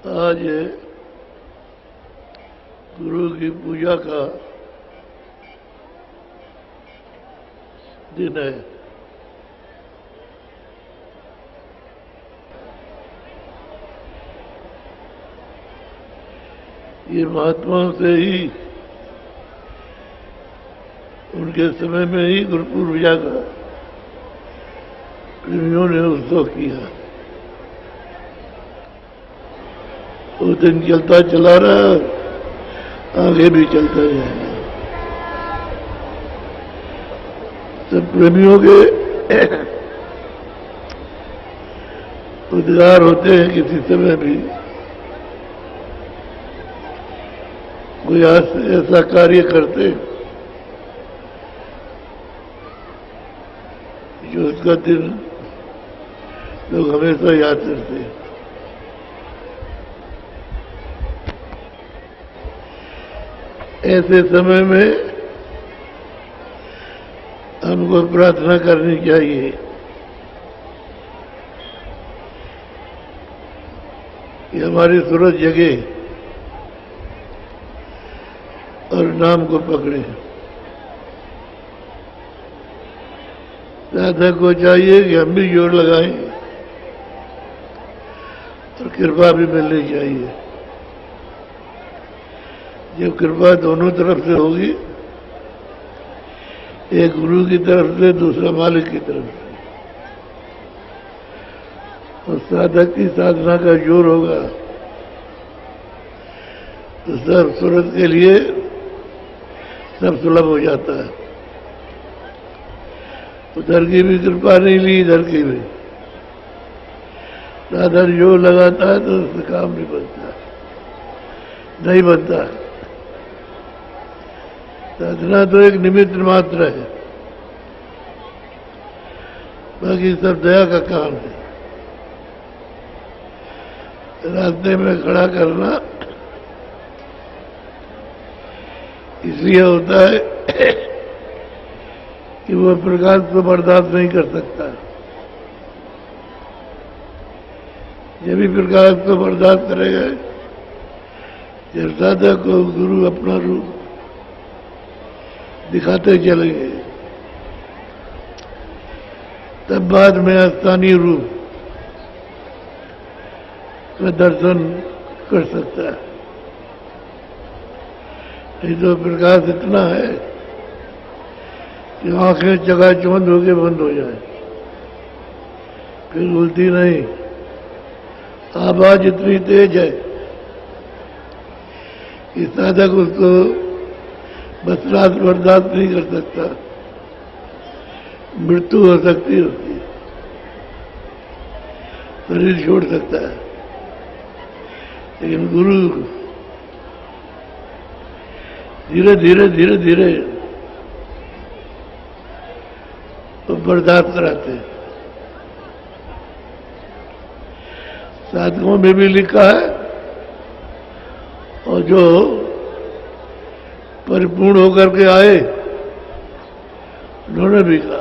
आज गुरु की पूजा का दिन है। ये महात्माओं से ही उनके समय में ही गुरु पूजा का प्रेमियों ने उत्सव किया। वो दिन चलता चला रहा, आगे भी चलता जाएगा। सब प्रेमियों के उद्गार होते हैं किसी समय भी कोई ऐसा कार्य करते जो उसका दिन लोग हमेशा याद करते हैं। ऐसे समय में हमको प्रार्थना करनी चाहिए कि हमारी सूरज जगे और नाम को पकड़े। साधक को चाहिए कि हम भी जोर लगाएं और कृपा भी मिलनी चाहिए। जब कृपा दोनों तरफ से होगी, एक गुरु की तरफ से, दूसरा मालिक की तरफ से, और साधक की साधना का जोर होगा तो सब सूरत के लिए सब सुलभ हो जाता है। उधर की भी कृपा नहीं ली, इधर की भी। साधन जोर लगाता है तो उससे काम नहीं बनता, नहीं बनता। साधना तो एक निमित्त मात्र है, बाकी सब दया का काम है। रास्ते में खड़ा करना इसलिए होता है कि वो प्रकाश को बर्दाश्त नहीं कर सकता। जब भी प्रकाश को बर्दाश्त करेगा, जब साधक को गुरु अपना रूप दिखाते चलेंगे, तब बाद में स्थानीय रूप का दर्शन कर सकता है। नहीं तो प्रकाश इतना है कि आंखें चकाचौंध होके बंद हो जाए, फिर उल्टी नहीं। आवाज इतनी तेज है कि साधक उसको बस रात बर्दाश्त नहीं कर सकता, मृत्यु हो सकती है उसकी, शरीर छोड़ सकता है। लेकिन गुरु धीरे धीरे धीरे धीरे तो बर्दाश्त कराते हैं। साधकों में भी लिखा है, और जो परिपूर्ण होकर के आए उन्होंने भी कहा।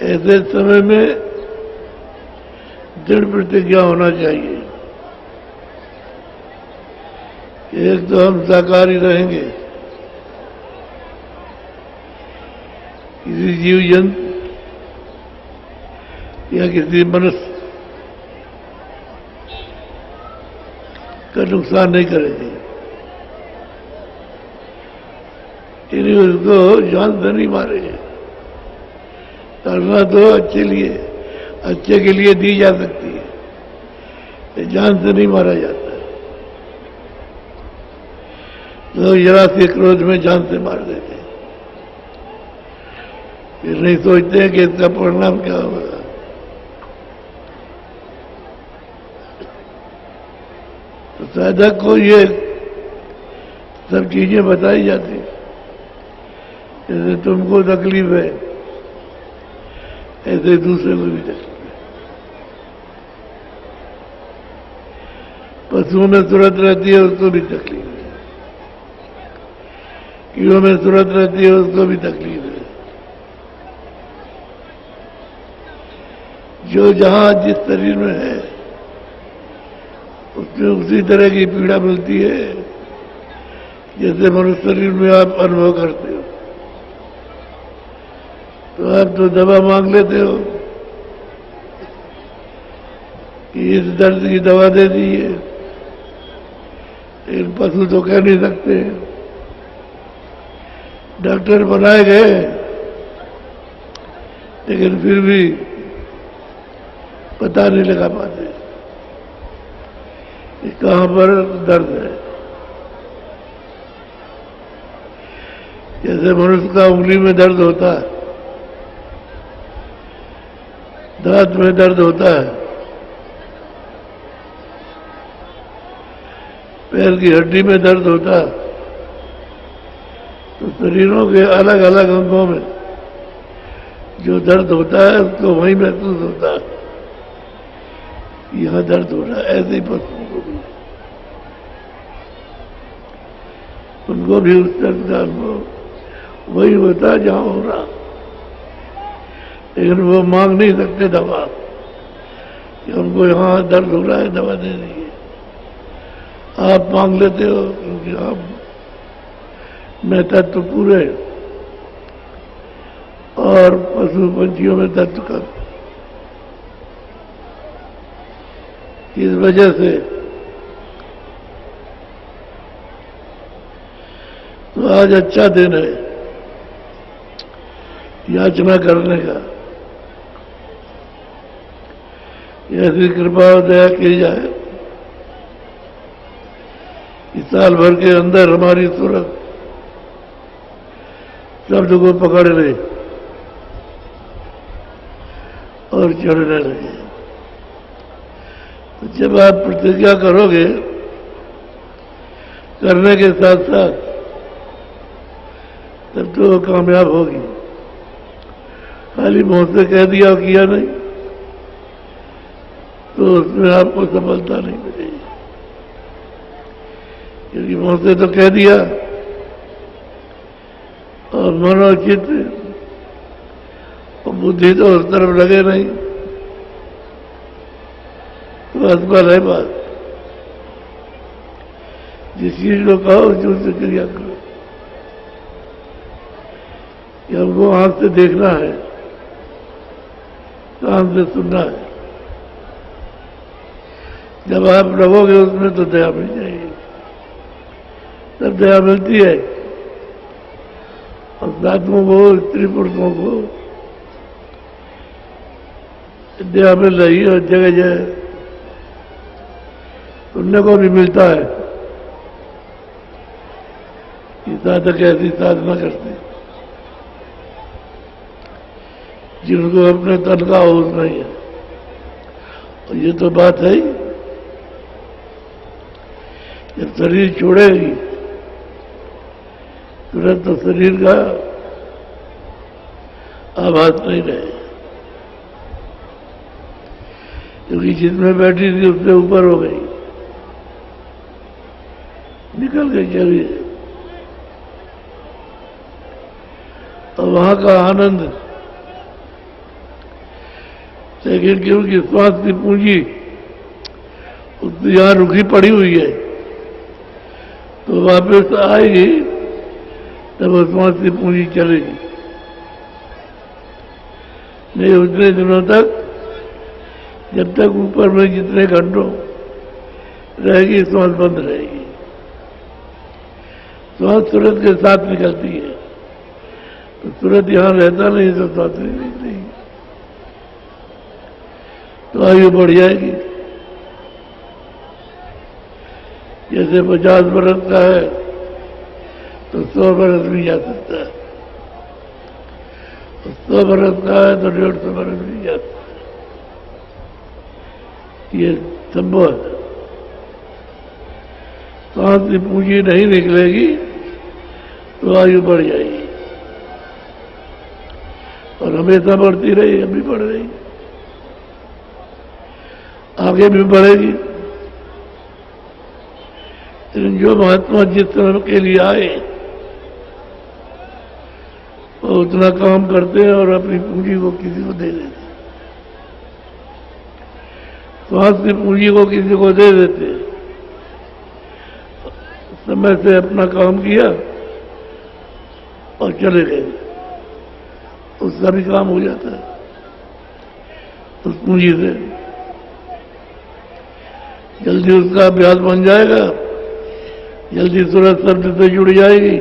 ऐसे समय में दृढ़ प्रतिज्ञा होना चाहिए। एक तो हम साकारी रहेंगे, किसी जीव जंतु या किसी मनुष्य का नुकसान नहीं करेंगे, इन्हीं उसको जान से नहीं मारेंगे। करना तो अच्छे के लिए दी जा सकती है, जान से नहीं मारा जाता। लोग जरा से क्रोध में जान से मार देते हैं, फिर नहीं सोचते हैं कि इसका परिणाम क्या होगा। तो साधक को ये सब चीजें बताई जाती हैं। जैसे तुमको तकलीफ है, ऐसे दूसरे को भी तकलीफ है। पशुओं में सूरत रहती है, उसको भी तकलीफ है। कीड़ों में सूरत रहती है, उसको भी तकलीफ है। जो जहां जिस शरीर में है उसमें उसी तरह की पीड़ा मिलती है जैसे मनुष्य शरीर में आप अनुभव करते हो। तो आप तो दवा मांग लेते हो कि इस दर्द की दवा दे दीजिए, लेकिन पशु तो कह नहीं सकते। डॉक्टर बनाए गए लेकिन फिर भी पता नहीं लगा पाते कि कहां पर दर्द है। जैसे मनुष्य का उंगली में दर्द होता है, दांत में दर्द होता है, पैर की हड्डी में दर्द होता है, तो शरीरों के अलग अलग अंगों में जो दर्द होता है उसको वहीं महसूस होता है, यहां दर्द हो रहा है। ऐसे ही पशुओं को भी, उनको भी उस दर्द का अनुभव वही होता है जहां हो रहा, लेकिन वो मांग नहीं सकते दवा कि हमको यहां दर्द हो रहा है, दवा दे दीजिए। आप मांग लेते हो क्योंकि आप में तत्व पूरे और पशु पंछियों में तत्व कम। इस वजह से तो आज अच्छा दिन है याचना करने का। ऐसी कृपा और दया की जाए इस साल भर के अंदर हमारी सूरत शब्द को पकड़ ले और चढ़ने लगे। तो जब आप प्रतिज्ञा करोगे, करने के साथ साथ, तब तो कामयाब होगी। खाली मुंह से कह दिया और किया नहीं तो उसमें आपको सफलता नहीं मिलेगी, क्योंकि मुंह से तो कह दिया और मन और चित्त और बुद्धि तो उस तरफ लगे नहीं, तो असफल है बात। जिस चीज को कहो उस चीज से क्रिया करो। कि हमको आंख से देखना है, कान से सुनना है। जब आप रहोगे उसमें तो दया मिल जाएगी, तब दया मिलती है। और साधुओं को, स्त्री पुरुषों को दया मिल रही है और जगह जगह सुनने को भी मिलता है कि साधक ऐसी साधना करते जिनको अपने तन का होश नहीं है। और ये तो बात है ही, जब शरीर छोड़ेगी तुरंत तो शरीर का आभास नहीं रहे, क्योंकि जिसमें बैठी थी उससे ऊपर हो गई, निकल गई शरीर। और वहां का आनंद, लेकिन क्योंकि श्वास की पूंजी उसकी यहां रुकी पड़ी हुई है, तो वापस आएगी तब श्वास की पूंजी चलेगी। नहीं उतने दिनों तक, जब तक ऊपर में जितने घंटों रहेगी श्वास बंद रहेगी। श्वास तुरंत के साथ निकलती है, तो तुरंत यहां रहता नहीं तो श्वास नहीं, तो आयु बढ़ जाएगी। जैसे 50 बरस का है तो 100 बरस भी जा सकता है, 100 बरस का है तो 150 बरस भी जा सकता है। ये संभव है। सांस की पूंजी नहीं निकलेगी तो आयु बढ़ जाएगी, और हमेशा बढ़ती रही, अभी बढ़ रही, आगे भी बढ़ेगी। लेकिन जो महात्मा जिस तरह के लिए आए वो उतना काम करते हैं और अपनी पूंजी को किसी को दे देते हैं। श्वास की पूंजी को किसी को दे देते, समय से अपना काम किया और चले गए, उसका भी काम हो जाता है उस पूंजी से। जल्दी उसका अभ्यास बन जाएगा, जल्दी सूरज शब्द से जुड़ जाएगी,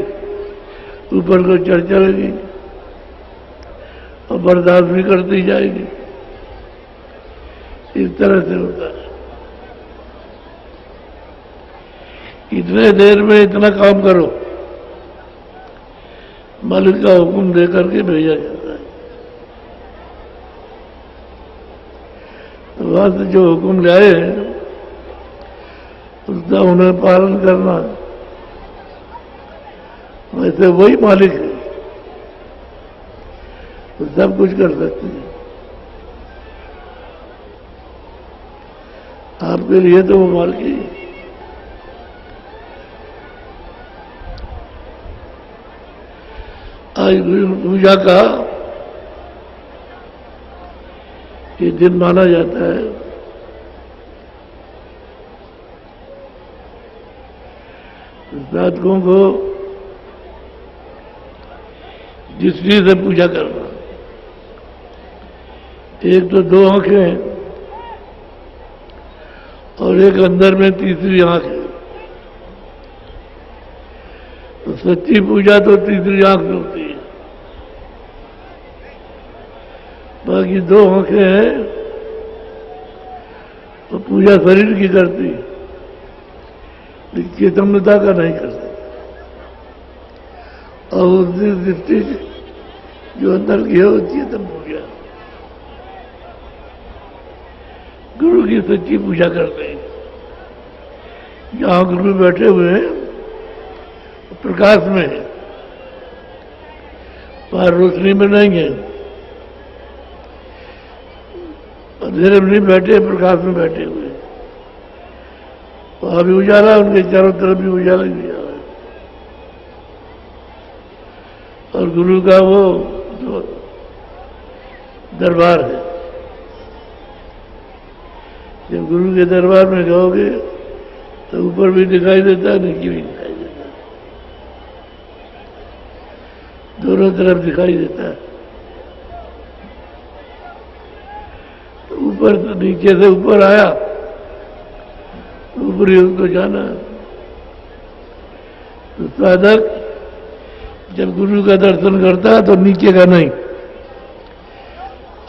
ऊपर को चढ़ चलेगी और बर्दाश्त भी करती जाएगी। इस तरह से होता है। इतने देर में इतना काम करो, मालिक का हुक्म दे करके भेजा जाता है। तो वहां से जो हुक्म लाए हैं उसका उन्हें पालन करना, वैसे वही मालिक है, तो सब कुछ कर सकते हैं। आपके लिए तो वो मालिक ही है। आज पूजा का ये दिन माना जाता है। साधकों को दृष्टि से पूजा करना, एक तो दो आंखें और एक अंदर में तीसरी आंख है, तो सच्ची पूजा तो तीसरी आंख से होती है। बाकी दो आंखें हैं तो पूजा शरीर की करती है, लेकिन चेतनता का नहीं कर सकती। और उसकी दृष्टि जो अंदर की है वो चेतन पूजा, गुरु की सच्ची पूजा करते हैं। जहां गुरु बैठे हुए हैं प्रकाश में है, बाहर रोशनी में नहीं है, अंधेरे में नहीं बैठे, प्रकाश में बैठे हुए। वहां भी उजाला, उनके चारों तरफ भी उजाला ही उजाला है। और गुरु का वो जो दरबार है, जब गुरु के दरबार में जाओगे तो ऊपर भी दिखाई देता है, नीचे भी दिखाई देता है, दोनों तरफ दिखाई देता है। तो ऊपर तो नीचे से ऊपर आया, ऊपरी उसको जाना। तो साधक जब गुरु का दर्शन करता है तो नीचे का नहीं,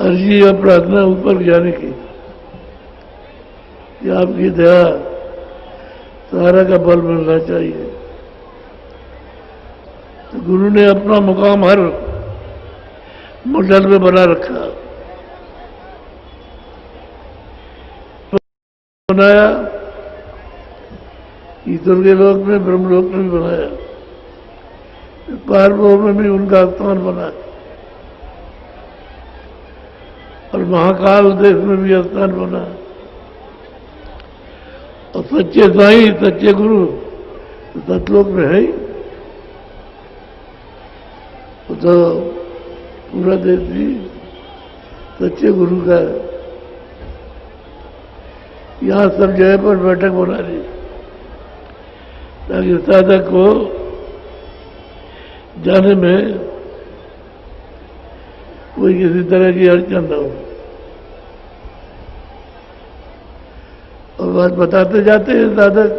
अर्जी और प्रार्थना ऊपर जाने की, कि आपकी दया सारा का बल मिलना चाहिए। तो गुरु ने अपना मुकाम हर मंडल में बना रखा, बनाया, ईश्वर के लोक में, ब्रह्मलोक में भी बनाया, पारलोक में भी उनका स्थान बना, और महाकाल देश में भी स्थान बना। और सच्चे साईं, सच्चे गुरु सतलोक में है ही, तो पूरा देश भी सच्चे गुरु का है। यहाँ सब जगह पर बैठक बना ली ताकि साधक को जाने में कोई किसी तरह की अड़चन न हो। और बात बताते जाते हैं साधक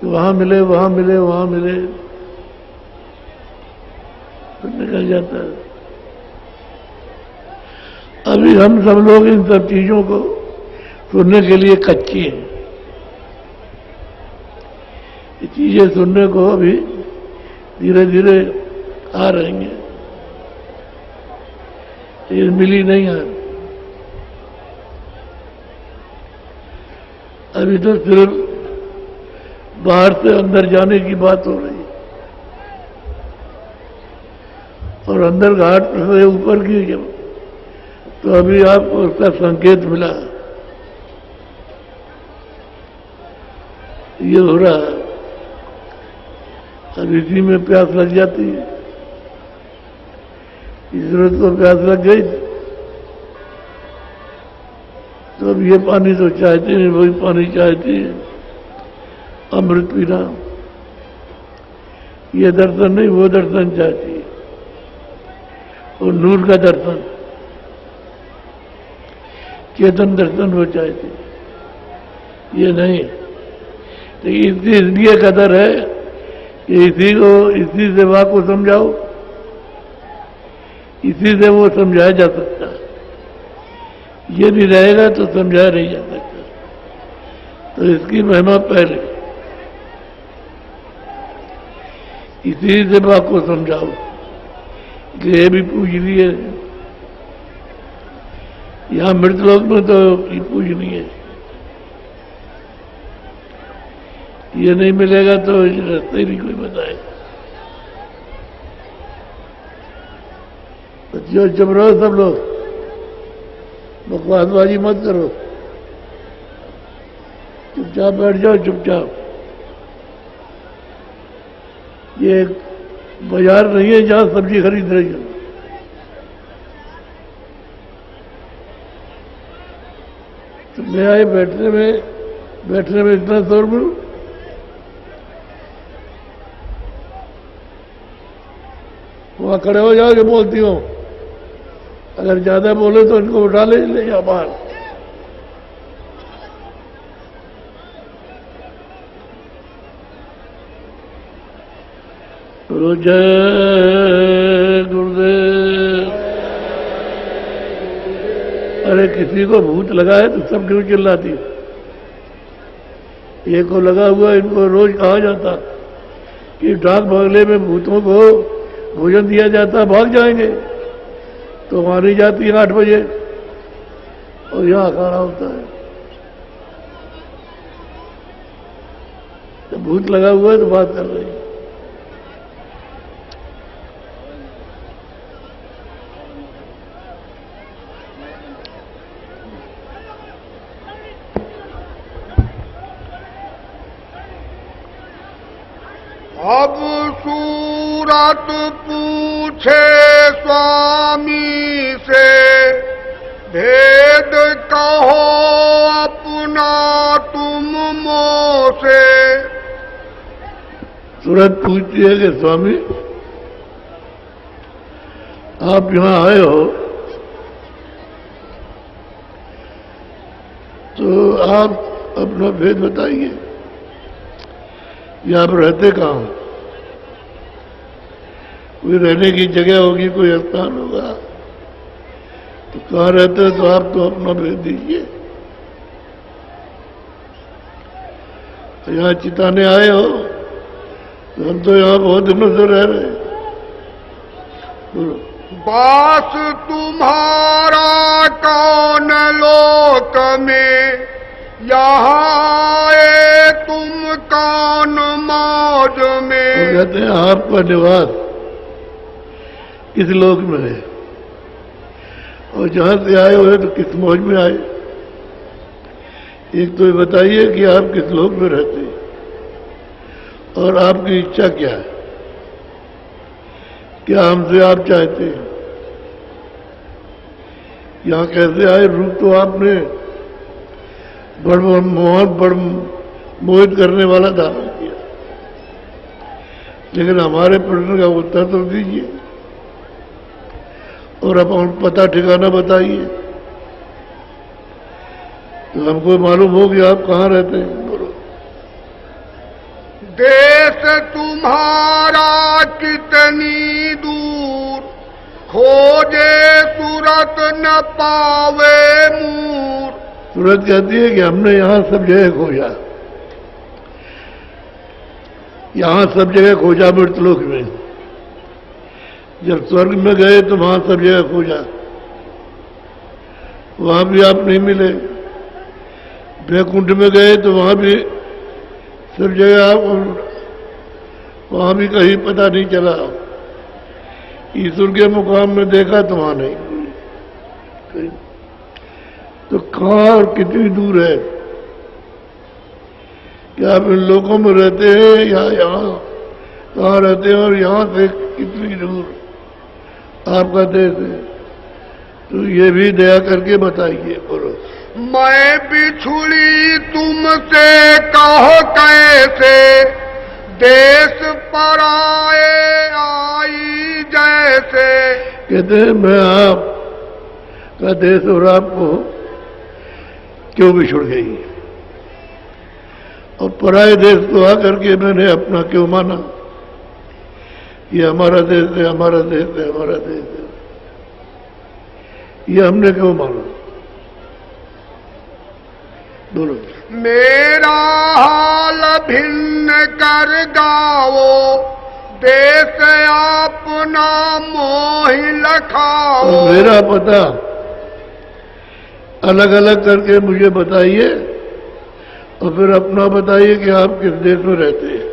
कि वहां मिले, वहां मिले, वहां मिले, तो निकल जाता है। अभी हम सब लोग इन सब चीजों को सुनने के लिए कच्चे हैं। ये चीजें सुनने को अभी धीरे धीरे आ रही हैं, ये मिली नहीं है। अभी तो सिर्फ बाहर से अंदर जाने की बात हो रही है, और अंदर घाट से ऊपर की जब, तो अभी आपको उसका संकेत मिला, ये हो रहा है। अब इसी में प्यास लग जाती है, ईश्वर को प्यास लग गई तो अब ये पानी तो चाहते नहीं, वही पानी चाहती है, अमृत पीना। ये दर्शन नहीं, वो दर्शन चाहती है, और नूर का दर्शन, चेतन दर्शन वो चाहती है, ये नहीं। तो इसलिए कदर है कि इसी सेवा को समझाओ, इसी से वो समझाया जा सकता है। ये नहीं रहेगा तो समझाया नहीं जा सकता। तो इसकी महिमा पहले इसी सेवा को समझाओ कि ये भी पूजनीय है। यहां मृतलोक में तो ये पूजनीय है, ये नहीं मिलेगा तो रास्ते नहीं कोई बताएगा। तो जो चुप रहो सब लोग, बकवासबाजी मत करो, चुपचाप बैठ जाओ, चुपचाप। ये बाजार नहीं है जहां सब्जी खरीद रही हो। तो मैं आए बैठने में इतना शोरगुल। वहां खड़े हो जाओ, जो बोलती हो। अगर ज्यादा बोले तो इनको उठा ले जा बाहर। जय गुरुदेव। अरे किसी को भूत लगा है तो सब क्यों चिल्लाती? ये को लगा हुआ, इनको रोज कहा जाता कि डाक बंगले में भूतों को भोजन दिया जाता, भाग जाएंगे। तो वहां नहीं जाती 8 बजे, और यहाँ खाना होता है। तो भूत लगा हुआ है तो बात कर रही है। अब सूरत पूछे स्वामी से, भेद कहो अपना तुम मोसे। सूरत पूछती है कि स्वामी आप यहां आए हो तो आप अपना भेद बताइए, यहां पर रहते कहाँ हो? कोई रहने की जगह होगी, कोई स्थान होगा, तो कहाँ रहते हो? तो आप तो अपना भेज दीजिए। यहाँ चिताने आए हो तो हम तो यहाँ बहुत दिनों से रह रहे हैं। बोलो। बास तुम्हारा कौन लोक में, यहाँ आए तुम कौन मौज में। कहते हैं आपका निवास किस लोक में है, और जहां से आए हुए तो किस मौज में आए? एक तो ये बताइए कि आप किस लोक में रहते हैं और आपकी इच्छा क्या है, क्या हमसे आप चाहते हैं? यहां कैसे आए? रूप तो आपने बड़ मोहित करने वाला दावा किया, लेकिन हमारे प्रश्न का उत्तर तो दीजिए और अपन पता ठिकाना बताइए, तो हमको मालूम हो कि आप कहाँ रहते हैं। बोलो। देश तुम्हारा कितनी दूर, खोजे सूरत न पावे मूर। सूरत कहती है कि हमने यहां सब जगह खोजा, यहां सब जगह खोजा मृतलोक में। जब स्वर्ग में गए तो वहां सब जगह खोजा, वहां भी आप नहीं मिले। वैकुंठ में गए तो वहां भी सब जगह आप, वहां भी कहीं पता नहीं चला। ईश्वर के मुकाम में देखा तो वहां नहीं कहीं। तो कहां और कितनी दूर है? क्या आप इन लोगों में रहते हैं या यहाँ कहाँ रहते हैं, और यहाँ से कितनी दूर आपका देश है? तो ये भी दया करके बताइए। बोलो। मैं बिछुड़ी तुमसे कहो कैसे, देश पराए आई जैसे। कहते हैं मैं आप का देश और आपको क्यों बिछुड़ गई, और पराए देश को आकर के मैंने अपना क्यों माना। ये हमारा देश है, हमारा देश है, हमारा देश है, ये हमने क्यों माना। बोलो। मेरा हाल भिन्न कर गाओ, देश अपना मोहि लखाओ। और मेरा पता अलग अलग करके मुझे बताइए, और फिर अपना बताइए कि आप किस देश में रहते हैं।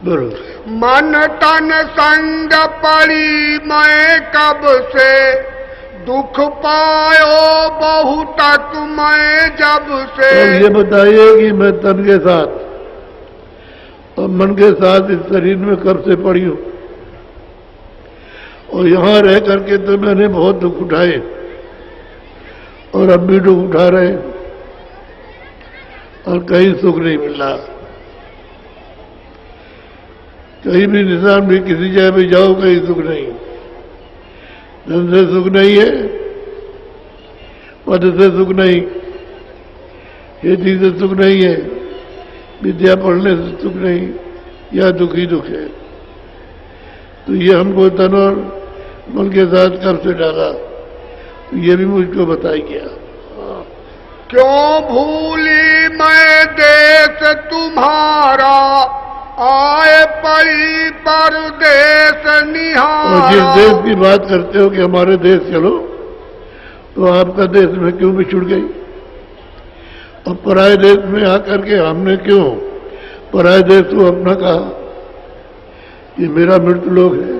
बोलो। मन तन संग पड़ी मैं कब से, दुख पायो बहुतक मैं जब से। और ये बताइए कि मैं तन के साथ और मन के साथ इस शरीर में कब से पड़ी हूं, और यहां रह करके तो मैंने बहुत दुख उठाए, और अब भी दुख उठा रहे, और कहीं सुख नहीं मिल रहा। कहीं भी निशान भी किसी जगह भी जाओ कहीं सुख नहीं, धन से सुख नहीं है, पद से सुख नहीं, खेती से सुख नहीं है, विद्या पढ़ने से सुख नहीं, या दुख ही दुख है। तो ये हमको तन और मन के साथ कब से डाला, तो ये भी मुझको बताइए। क्यों भूली मैं देश तुम्हारा, आए परी परदेश निहारा। और जिस देश की बात करते हो कि हमारे देश चलो, तो आपका देश में क्यों बिछुड़ गई, और पराये देश में आकर के हमने क्यों पराये देश को अपना कहा। ये मेरा मृत्यु लोक है,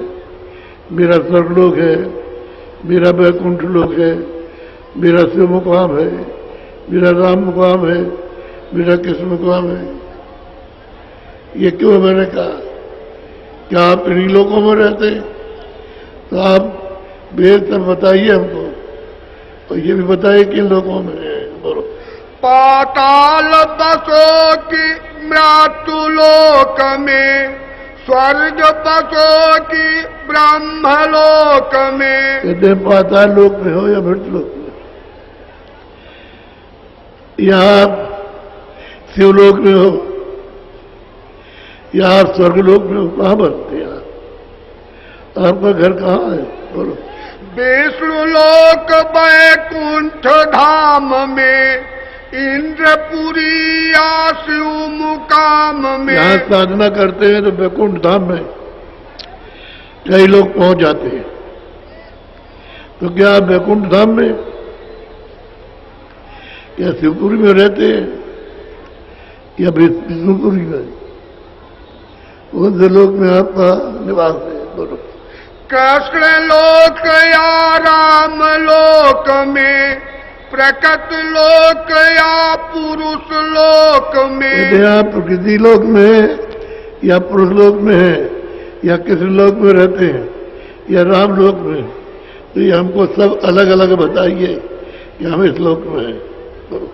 मेरा स्वर्गलोक है, मेरा वैकुंठ लोक है, मेरा शिव मुकाम है, मेरा राम मुकाम है, मेरा कृष्ण मुकाम है। ये क्यों मैंने कहा, क्या आप इन्हीं लोगों में रहते, तो आप वेद तक बताइए हमको, और ये भी बताइए किन लोगों में है। बोलो। पाताल बसो की मृत्यु लोक में, स्वर्ग बसो की ब्रह्म लोक में। कहते हैं पाताल लोक में हो या मृत्यु लोक में, या आप शिवलोक में हो या आप स्वर्गलोक में हो, कहाँ बसते हैं आपका घर कहाँ है। बोलो। विष्णु लोक वैकुंठ धाम में, इंद्रपुरी या शिव मुकाम में। यहाँ साधना करते हैं तो वैकुंठ धाम में कई लोग पहुंच जाते हैं, तो क्या आप वैकुंठ धाम में या शिवपुरी में रहते हैं, या विष्णुपुरी में, उन लोक में आपका निवास है। बोलो। कृष्ण लोक या राम लोक में, प्रकट लोक या पुरुष लोक में। यदि आप प्रकृति लोक में है, या पुरुष लोक में है, या कृष्ण लोक में रहते हैं, या राम लोक में, तो ये हमको सब अलग अलग बताइए कि हम इस लोक में हैं। बोलो।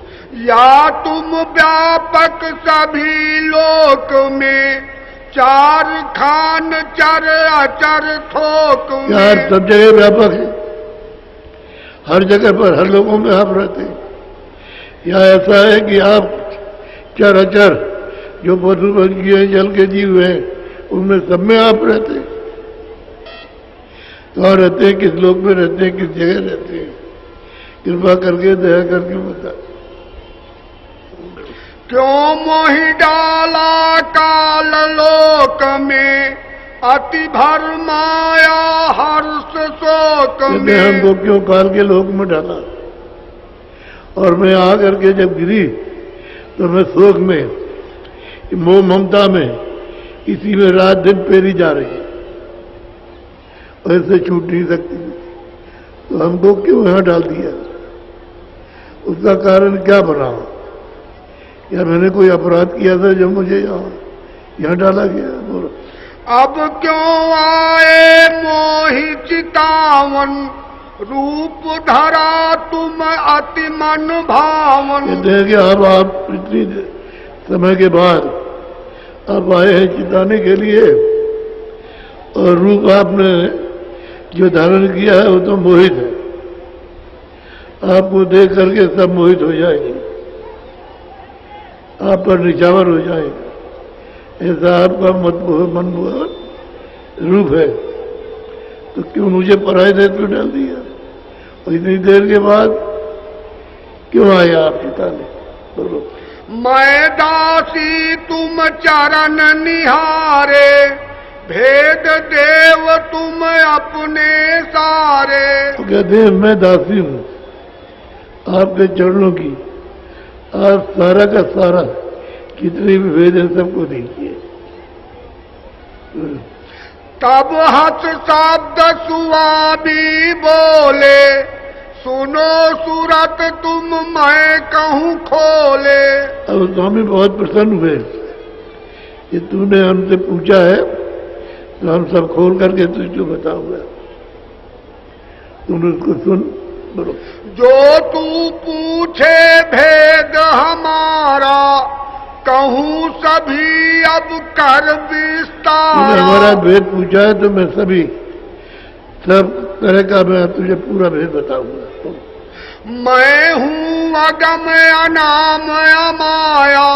या तुम व्यापक सभी लोक में, चार खान चर अचर थोक में। यार सब जगह व्यापक है, हर जगह पर हर लोगों में आप रहते हैं, या ऐसा है कि आप चर अचर जो पशु पक्षी हैं, जल के जीव हैं, उनमें सब में आप रहते हैं। कहाँ रहते हैं, किस लोक में रहते हैं, किस जगह रहते हैं, कृपा करके दया करके बता। क्यों मोहि डाला काल लोक में, अति भर माया हर्ष शोक में। हमको क्यों काल के लोक में डाला, और मैं आ करके जब गिरी तो मैं शोक में, मोह ममता में, इसी में रात दिन फेरी जा रही है, और इससे छूट नहीं सकती। तो हमको क्यों यहाँ डाल दिया, उसका कारण क्या बना, या मैंने कोई अपराध किया था जब मुझे यहाँ डाला गया। बोलो। अब क्यों आए मोहि चितावन, रूप धरा तुम अति मन भावन। कहते हैं कि अब आप इतनी समय के बाद आप आए हैं चिताने के लिए, और रूप आपने जो धारण किया है वो तो मोहित है, आपको देख करके सब मोहित हो जाएंगे, आप पर निछावर हो जाएगा। ऐसा आपका मनमोहन रूप है, तो क्यों मुझे पराये देश में डाल दिया? और इतनी देर के बाद क्यों आया आप चिताने? बोलो। मैं दासी तुम चरण निहारे, भेद देव तुम अपने सारे। तो कहते हैं मैं दासी हूं आपके चरणों की, आप सारा का सारा कितने भी भेद है सबको दीजिए। तब हंस शब्द सुआबी बोले, सुनो सूरत तुम मैं कहूँ खोले। अब स्वामी बहुत प्रसन्न हुए कि तूने हमसे पूछा है तो हम सब खोल करके तुझको बताऊंगा, तुम उसको सुन। बोलो। जो तू पूछे भेद हमारा, कहूँ सभी अब कर विस्तार। हमारा भेद पूछा है तो मैं सभी सब तरह का मैं तुझे पूरा भेद बताऊंगा। मैं हूँ अगम अनाम अमाया,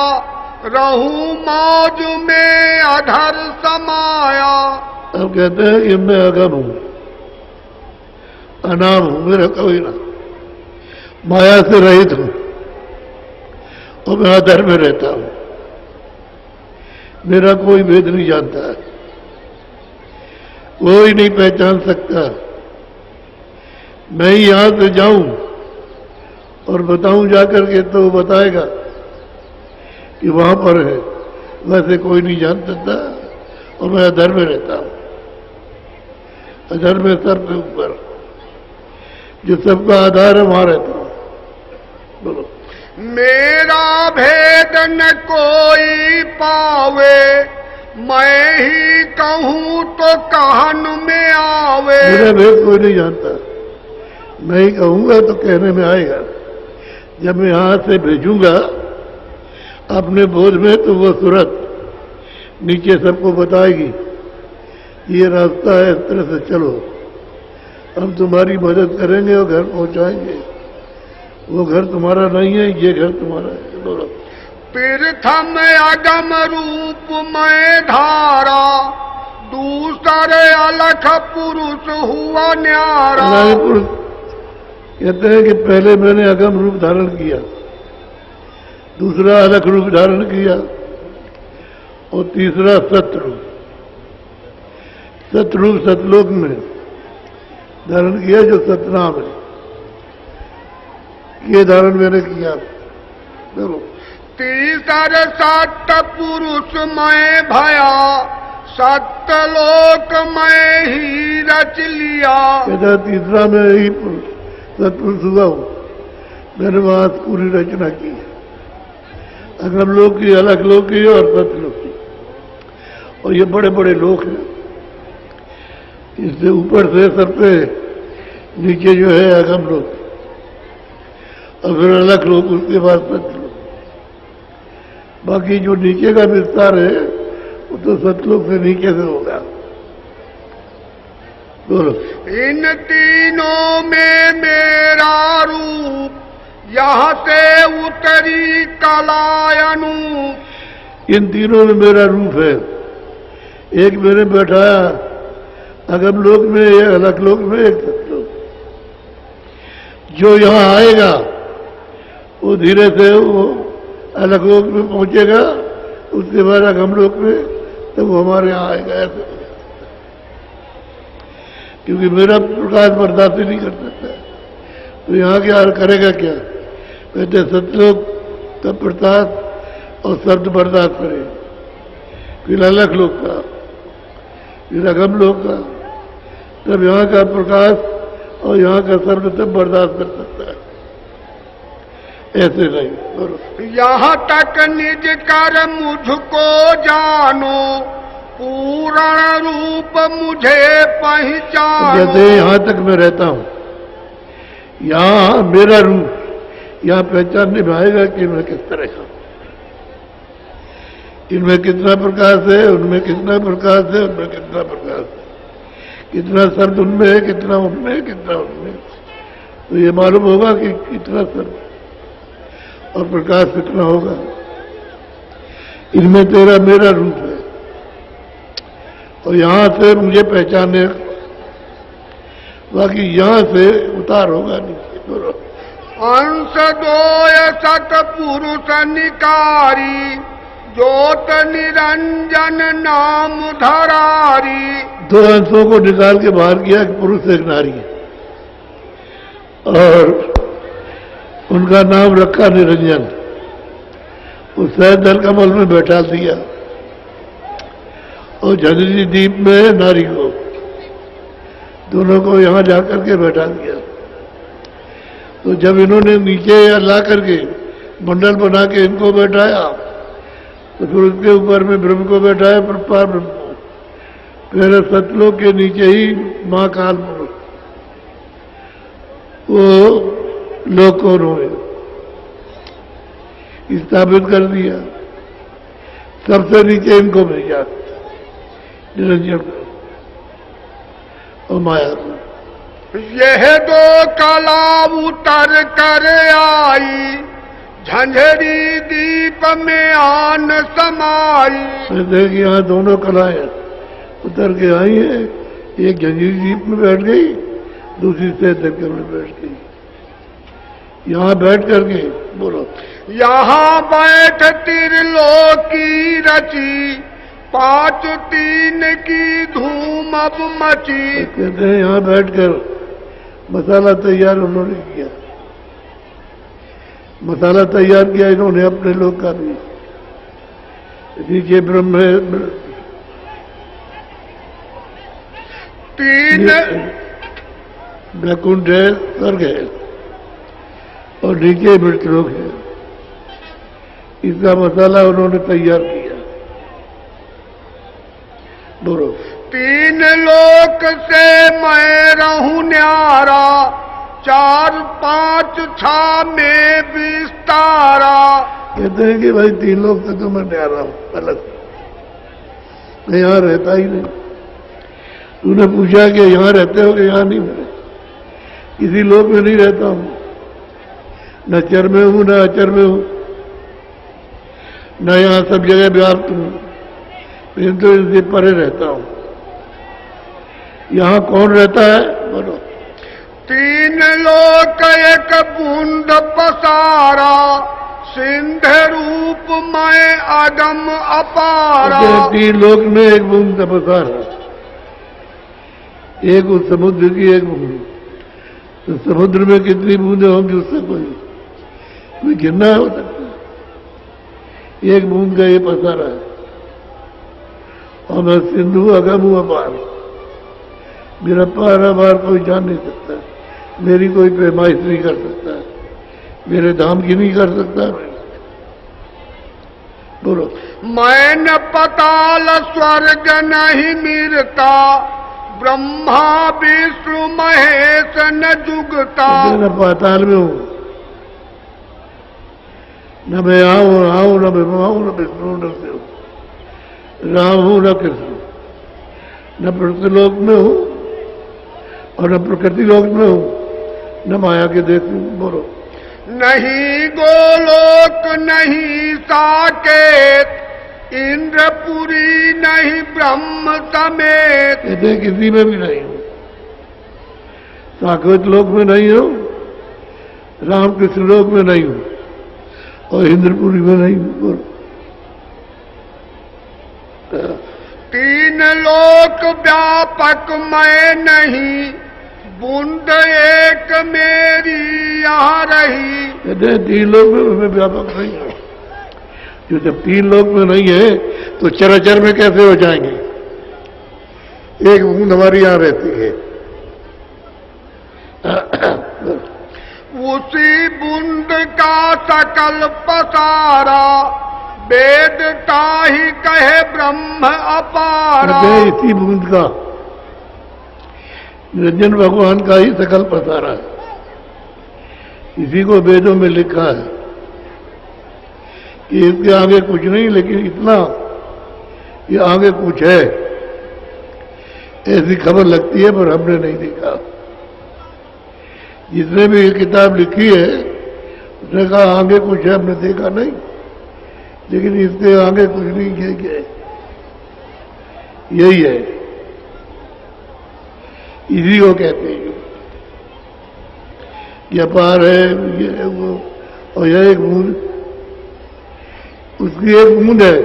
रहूं मौज में अधर समाया। अब कहते हैं कि मैं अगम हूं, अनाम हूं, मेरा कोई ना, माया से रहित हूं और मैं अधर में रहता हूं, मेरा कोई भेद नहीं जानता, कोई नहीं पहचान सकता। मैं ही यहां से जाऊं और बताऊं जाकर के तो वो बताएगा कि वहां पर है, वैसे कोई नहीं जान सकता। और मैं अधर में रहता हूं, अधर में सर के ऊपर, जो सबका आधार है वहां रहता हूं। बोलो। मेरा भेद न कोई पावे, मैं ही कहूँ तो कहन में आवे। मेरा भेद कोई नहीं जानता, मैं ही कहूंगा तो कहने में आएगा। जब मैं यहां से भेजूंगा अपने बोध में, तो वो सूरत नीचे सबको बताएगी, ये रास्ता है, इस तरह से चलो, हम तुम्हारी मदद करेंगे और घर पहुंचाएंगे। वो घर तुम्हारा नहीं है, ये घर तुम्हारा है। बोलो। प्रथम अगम रूप में धारा, दूसरे अलख पुरुष हुआ न्यारा। पुरुष कहते हैं कि पहले मैंने अगम रूप धारण किया, दूसरा अलख रूप धारण किया, और तीसरा सतरूप, सतरूप सतलोक में धारण किया, जो सतनाम है, ये धारण मैंने किया। देखो। तीसर सत्य पुरुष मैं भया, सत्यलोक में ही रच लिया। कहता तीसरा मैं ही पुरुष सतपुरुष हुआ हूं, मैंने वहां पूरी रचना की, अगम लोक की, अलग लोक की और सतलोक की। और ये बड़े बड़े लोक हैं, इससे ऊपर से सबसे नीचे जो है अगम लोक, और फिर अलग लोक, उसके बाद सतलोक। बाकी जो नीचे का विस्तार है वो तो सतलोक से नीचे से होगा। बोलो। इन तीनों में मेरा रूप, यहाँ से उतरी कलायनूप। इन तीनों में मेरा रूप है, एक मैंने बैठाया अगम लोक में, एक अलग लोक में, एक सतलोक। जो यहाँ आएगा वो धीरे से वो अलग लोक में पहुंचेगा, उसके बाद अगम लोक में, तब वो हमारे यहाँ आएगा। ऐसे क्योंकि मेरा प्रकाश बर्दाश्त नहीं कर सकता, तो यहाँ क्या करेगा क्या? कहते सतलोक का प्रकाश और शब्द बर्दाश्त करे, फिर अलग लोक का, फिर अगम लोक का, तब यहाँ का प्रकाश और यहाँ का शब्द तब बर्दाश्त कर सकता है, ऐसे नहीं। यहाँ तक निज कर मुझको जानो, पूर्ण रूप मुझे पहचानो। कहते यहाँ तक मैं रहता हूँ, यहाँ मेरा रूप, यहाँ पहचान निभाएगा कि इनमें किस तरह का, इनमें कितना प्रकाश है, उनमें कितना प्रकाश है, उनमें कितना प्रकाश है, कितना शब्द उनमें है, कितना उनमें है, कितना उनमें है। तो ये मालूम होगा कि कितना शब्द और प्रकाश कितना होगा। इनमें तेरा मेरा रूप है और यहां से मुझे पहचाने, बाकी यहां से उतार होगा नीचे। बोलो। अंश दोय सत पुरुष निकारी, ज्योत निरंजन नाम धरारी। दो अंशों को निकाल के बाहर किया, एक पुरुष एक नारी, और उनका नाम रखा निरंजन। उस सहज दल कमल में बैठा दिया और झंझरी द्वीप में नारी को, दोनों को यहां जाकर के बैठा दिया। तो जब इन्होंने नीचे ला करके मंडल बना के इनको बैठाया, तो फिर उसके ऊपर में ब्रह्म को बैठाया, पर ब्रह्म को, फिर सतलोक के नीचे ही महाकाल पुरुष, वो लोक को उन्होंने स्थापित कर दिया। सबसे नीचे इनको भेजा, निरंजन को और माया को। यह दो कला उतर कर आई, झंझरी दीप में आन समाई। देखिए यहाँ दोनों कलाएं उतर के आई है, एक झंझरी दीप में बैठ गई, दूसरी से दरके में बैठ गई। यहाँ बैठ करके बोलो। यहाँ बैठ त्रिलोकी रची, पांच तीन की धूम अब मची। कहते हैं यहाँ बैठकर मसाला तैयार उन्होंने किया, मसाला तैयार किया इन्होंने अपने लोग का भी। नीचे ब्रह्म है, तीन वैकुंठ है, स्वर्ग है, और नीचे मृतलोक है। इसका मसाला उन्होंने तैयार किया। बोलो। तीन लोक से मैं रहूं न्यारा, चार पांच छा में विस्तारा। कहते हैं कि भाई तीन लोग से तो मैं न्यारा हूं, अलग, मैं यहां रहता ही नहीं। तूने पूछा कि यहां रहते हो कि यहां नहीं, मैं किसी लोक में नहीं रहता हूं, न चर में हूं न अचर में हूं, न यहां सब जगह व्याप्त हूं, लेकिन तो इनसे परे रहता हूं। यहां कौन रहता है? बोलो। तीन लोक एक बूंद पसारा, सिंध रूप मैं अगम अपारा। तीन लोक में एक बूंद पसारा, एक उस समुद्र की एक बूंद। तो समुद्र में कितनी बूंदे होंगी उससे कोई गिनना हो सकता है? एक बूंद का ये पसारा है। और मैं सिंधु अगम हूं अपार, मेरा पार अपार कोई जान नहीं सकता, मेरी कोई पैमाइश नहीं कर सकता, मेरे धाम की नहीं कर सकता। बोलो। मैं न पताल स्वर्ग नहीं मिलता, ब्रह्मा विष्णु महेश न जुगता। न पाताल में हूं, न मैं आऊं न ब्रह्मा हूं, न विष्णु न शिव, राम हूं न कृष्ण, न पृथ्वीलोक में हूं और न प्रकृति लोक में हूं, न माया के देश में। बोलो। नहीं गोलोक नहीं साकेत, इंद्रपुरी नहीं ब्रह्म समेत। कहते हैं किसी में भी नहीं हूं, साकेत लोक में नहीं हूं, राम कृष्ण लोक में नहीं हूं और इंद्रपुरी में नहीं हूं। बोलो। तीन लोक व्यापक मैं नहीं, बूंद एक मेरी यहाँ रही। कहते हैं तीन लोक में मैं व्यापक नहीं हूं। जो जब तीन लोक में नहीं है तो चराचर में कैसे हो जाएंगे? एक बूंद हमारी यहां रहती है, उसी बूंद का सकल पसारा, वेद ताहि कहे ब्रह्म अपारा। इसी बूंद का निरंजन भगवान का ही सकल पसारा है। इसी को वेदों में लिखा है कि इसके आगे कुछ नहीं, लेकिन इतना कि आगे कुछ है, ऐसी खबर लगती है, पर हमने नहीं देखा। जिसने भी ये किताब लिखी है उसने कहा आगे कुछ है, हमने देखा नहीं, लेकिन इसके आगे कुछ नहीं है, क्या है? यही है, इसी को कहते हैं कि अपार है, ये है वो, और यह एक बूंद, उसकी एक बूंद है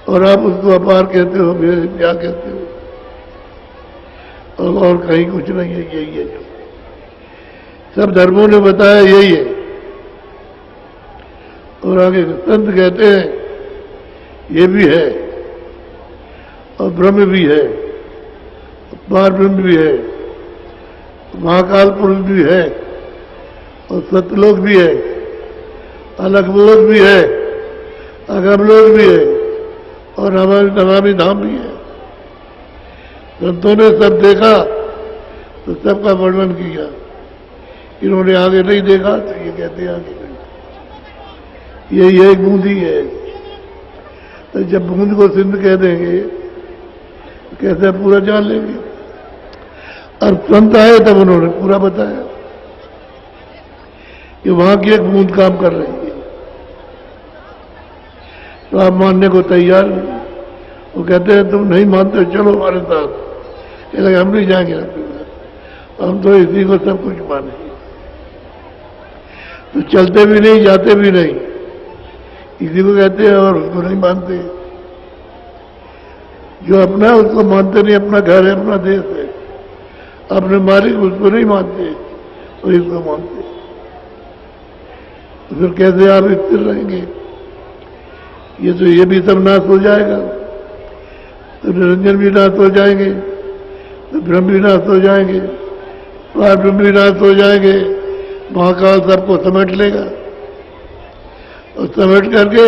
और आप उसको अपार कहते हो, क्या कहते हो, और कहीं कुछ नहीं है। यही है जो सब धर्मों ने बताया, यही है। और आगे संत कहते हैं ये भी है, और ब्रह्म भी है, पार ब्रह्म भी है, महाकाल पुरुष भी है, और सतलोक भी है, अलगलोक भी है, अगमलोक भी है, और हमारे नमामि धाम भी है। संतों ने सब देखा तो सबका वर्णन किया। इन्होंने आगे नहीं देखा तो ये कहते हैं आगे नहीं। ये एक बूंद ही है। तो जब बूंद को सिंध कह देंगे कैसे पूरा जान लेंगे। और संत आए तब उन्होंने पूरा बताया कि वहां की एक बूंद काम कर रही है, तो आप मानने को तैयार नहीं। वो कहते हैं तुम नहीं मानते, चलो हमारे साथ। कहते हम नहीं जाएंगे आपके साथ, हम तो इसी को सब कुछ माने। तो चलते भी नहीं, जाते भी नहीं, इसी को कहते हैं, और उसको नहीं मानते। जो अपना है उसको मानते नहीं, अपना घर है, अपना देश है, अपने मालिक उसको नहीं मानते और इसको मानते। तो फिर कैसे आप स्थिर रहेंगे? ये तो ये भी सब नाश हो जाएगा, तो निरंजन भी नाश हो जाएंगे, तो ब्रह्म भी नाश हो जाएंगे, पार ब्रह्म भी नाश हो जाएंगे, महाकाल सबको समेट लेगा और समेट करके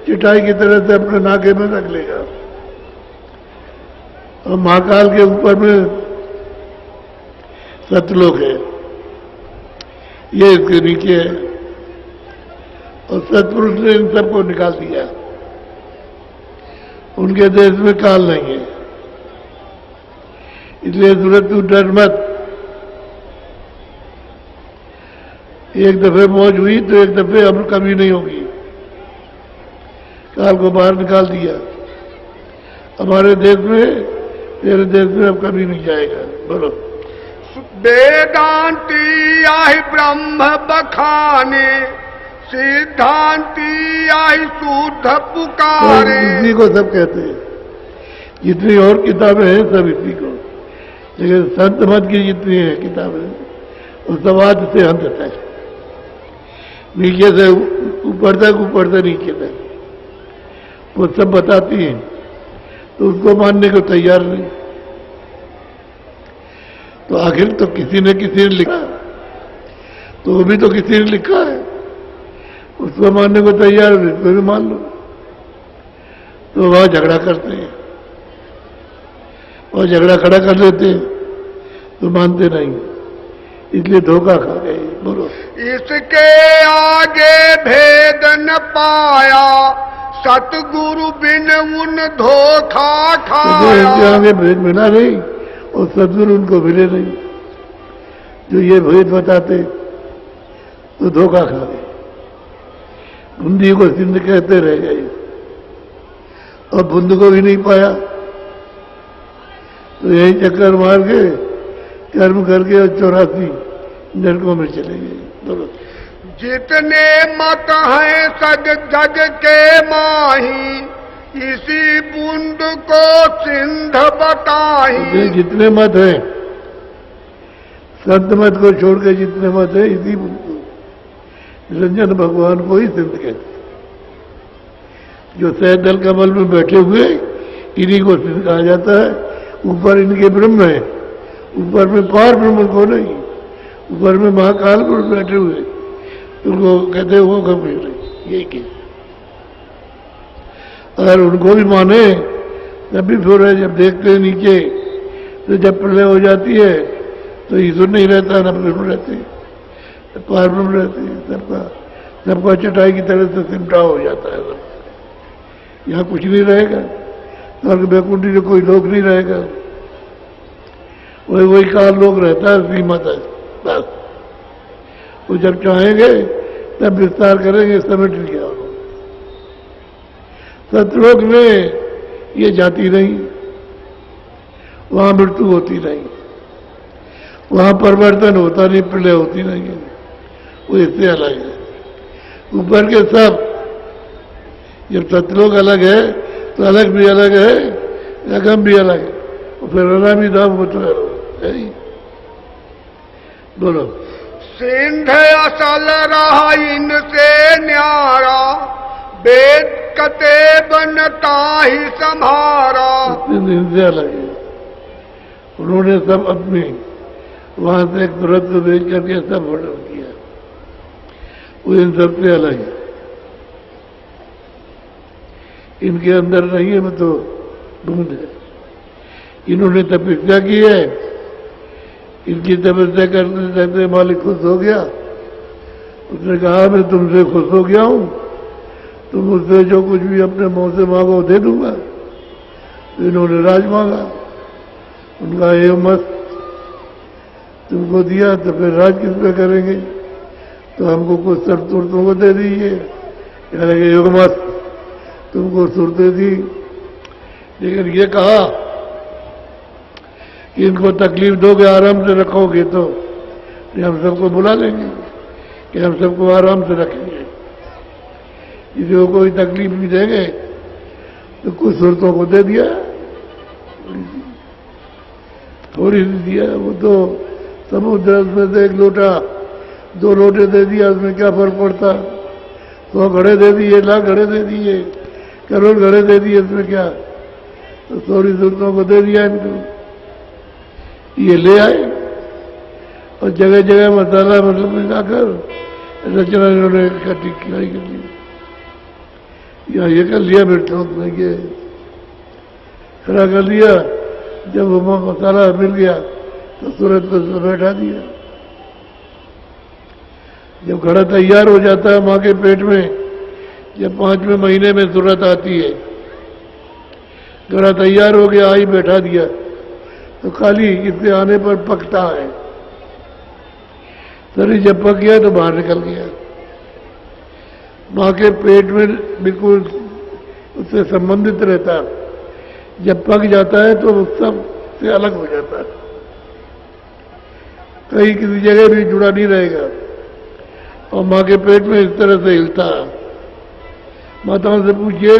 चिटाई की तरह से अपने नाके में रख लेगा। और महाकाल के ऊपर में सतलोक है, ये इसके नीचे है, और सतपुरुष ने इन सबको निकाल दिया। उनके देश में काल नहीं है, इसलिए सूरज तू डर मत। एक दफे मौज हुई तो एक दफे अब कभी नहीं होगी। काल को बाहर निकाल दिया हमारे देश में, तेरे देश में अब कभी नहीं जाएगा। बोलो। वेदांती आहि ब्रह्म बखाने, सिद्धांती आहि शुद्ध पुकारे। इसी को सब कहते हैं, जितनी और किताबें हैं सब इसी को, लेकिन संत मत की जितनी है किताबें वो सब आदि से अंत तक, नीचे से ऊपर तक, ऊपर से नीचे तक वो सब बताती हैं। तो उसको मानने को तैयार नहीं। तो आखिर तो किसी ने लिखा, तो वो भी तो किसी ने लिखा है, उसको मानने को तैयार है, उसको भी मान लो। तो वह झगड़ा करते हैं और झगड़ा खड़ा कर लेते हैं, तो मानते नहीं, इसलिए धोखा खा गए। बोलो। इसके आगे भेद न पाया, सतगुरु बिन उन धोखा खाया। इनके आगे भेद मिला नहीं और सतगुरु उनको मिले नहीं, जो ये भेद बताते तो धोखा खा गए। बूंदी को सिंध कहते रह गए और बूंद को भी नहीं पाया, तो यही चक्कर मार के कर्म करके और 84 नरकों में चले गए। बोलो। जितने मत हैं सग जग के माही, इसी बूंद को सिंध बताही। जितने मत हैं, संत मत को छोड़ के जितने मत है, इसी बूंद को निरंजन भगवान को ही सिंध कहते। जो सहदल कमल में बैठे हुए इन्हीं को सिंध कहा जाता है। ऊपर इनके ब्रह्म है, ऊपर में पार ब्रह्म को नहीं, ऊपर में महाकाल पुरुष बैठे हुए, उनको कहते हो कभी यही के। अगर उनको भी माने तब भी फिर जब देखते हैं नीचे, तो जब प्रलय हो जाती है तो ईश्वर नहीं रहता, न ब्रह्म रहते। पारब्रह्म रहती है, सबका चटाई की तरह से सिमटा हो जाता है। यहाँ कुछ नहीं रहेगा, स्वर्ग बैकुंठी में कोई लोग नहीं रहेगा, वही काल लोग रहता है सीमा तक बस। वो जब चाहेंगे तब विस्तार करेंगे, समेट लिया। सतलोक में ये जाती नहीं, वहां मृत्यु होती नहीं, वहां परिवर्तन होता नहीं, प्रलय होती नहीं है, वो इससे अलग है। ऊपर के सब, जब सतलोक अलग है तो अलग भी अलग है, अगम भी अलग है, और फिर अनामी धाम वो तो है ही। बोलो। सिंध असल रहा इनसे न्यारा, वेद कते बनता ही संहारा। इनसे अलग है, उन्होंने सब अपनी वहां से एक तुरंत को भेज करके सब वर्णन किया, वो इन सबसे अलग है। इनके अंदर नहीं है, मैं तो ढूंढ है। इन्होंने तपस्या की है, इनकी तपस्या करते करते मालिक खुश हो गया। उसने कहा मैं तुमसे खुश हो गया हूं, तुम मुझसे जो कुछ भी अपने मुंह से मांगो दे दूंगा। तो इन्होंने राज मांगा, उनका ये मत तुमको दिया तो फिर राज किस पे करेंगे, तो हमको कुछ शर्तों को दे दीजिए। कहने के योग मत तुमको सुरते दी, लेकिन ये कहा कि इनको तकलीफ दोगे, आराम से रखोगे तो हम सबको बुला लेंगे कि हम सबको आराम से रखेंगे। किसी को कोई तकलीफ भी देंगे तो कुछ सुरतों को दे दिया, थोड़ी सी दिया। वो तो समुद्र में से 1 लोटा 2 लोटे दे दिया, उसमें क्या फर्क पड़ता। 100 घड़े दे दिए, लाख घड़े दे दिए, करोड़ घड़े दे दिए, इसमें क्या। तो थोड़ी सुरतों को दे दिया इनको, ये ले आए और जगह जगह मसाला मतलब मिलाकर रचना इन्होंने इकट्ठी खिलाई कर ली। या ये कर लिया बेटों में, ये खड़ा कर लिया। जब वो मसाला मिल गया तो तुरंत को बैठा दिया। जब घड़ा तैयार हो जाता है माँ के पेट में, जब 5वें महीने में तुरंत आती है, घड़ा तैयार हो गया, आई बैठा दिया, तो खाली इससे आने पर पकता है। शरीर जब पक गया तो बाहर निकल गया। माँ के पेट में बिल्कुल उससे संबंधित रहता है, जब पक जाता है तो सब से अलग हो जाता है, कहीं किसी जगह भी जुड़ा नहीं रहेगा। और माँ के पेट में इस तरह से हिलता है। माताओं से पूछिए,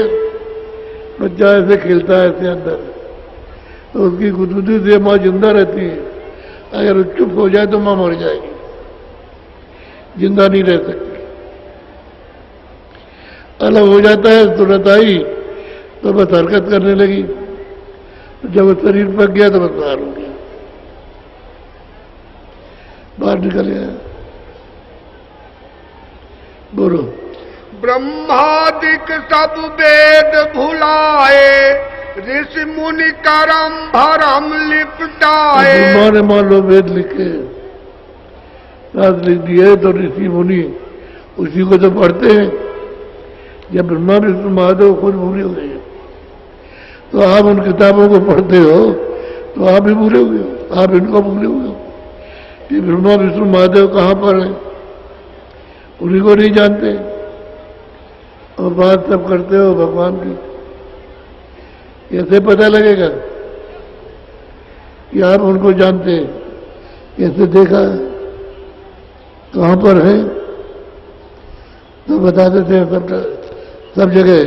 बच्चा ऐसे खिलता है ऐसे अंदर, तो उसकी गुदगुदी से माँ जिंदा रहती है। अगर वो चुप हो जाए तो माँ मर जाएगी, जिंदा नहीं रह सकती। अलग हो जाता है तुरंत आई तो बस हरकत करने लगी, तो जब वो शरीर पक गया तो बस बाहर हो गया, बाहर निकल गया। बोलो। ब्रह्मादिक सब वेद भुलाए, ऋषि मुनि करम भरम लिपटाए। ब्रह्मा ने मान लो वेद लिखे, शास्त्र लिख दिए, तो ऋषि मुनि उसी को तो पढ़ते हैं। जब ब्रह्मा विष्णु महादेव खुद भूले हो गए, तो आप उन किताबों को पढ़ते हो तो आप भी भूले हुए हो, आप इनको भूले हुए हो कि ब्रह्मा विष्णु महादेव कहाँ पर है, उन्हीं को नहीं जानते। और बात सब करते हो भगवान की, कैसे पता लगेगा कि आप उनको जानते हैं? कैसे देखा, कहाँ पर है, तो बता देते हैं सब जगह।